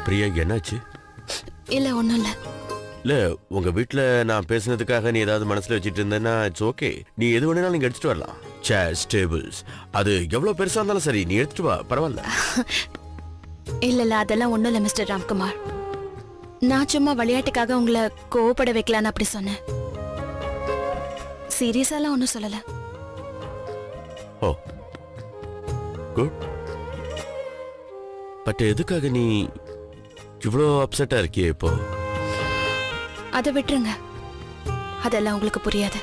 பிரியா என்னாச்சு? இல்ல ஒண்ணும் இல்ல. இல்ல உங்க வீட்ல நான் பேசுனதுக்காக நீ ஏதாவது மனசுல வச்சிட்டு இருந்தேன்னா இட்ஸ் ஓகே. நீ எது வேணாலும் நீங்க எடுத்துட்டு வரலாம். சேர்ஸ், டேபிள்ஸ், அது எவ்வளவு பெருசா இருந்தாலும் சரி நீ எடுத்துட்டு வா, பரவாயில்ல. இல்ல இல்ல அதெல்லாம் ஒண்ணும் இல்ல மிஸ்டர் ராம்குமார். நான் சும்மா விளையாட்டுக்காக உங்களை கோவப்பட வைக்கலான்னு அப்படி சொன்னேன். சீரியஸாலாம் ஒன்றும் சொல்லல. ஓ குட். பட் எதுக்காக நீ இவ்வளோ அப்செட்டா இருக்கியே இப்போ? அதை விட்டுருங்க, அதெல்லாம் உங்களுக்கு புரியாது.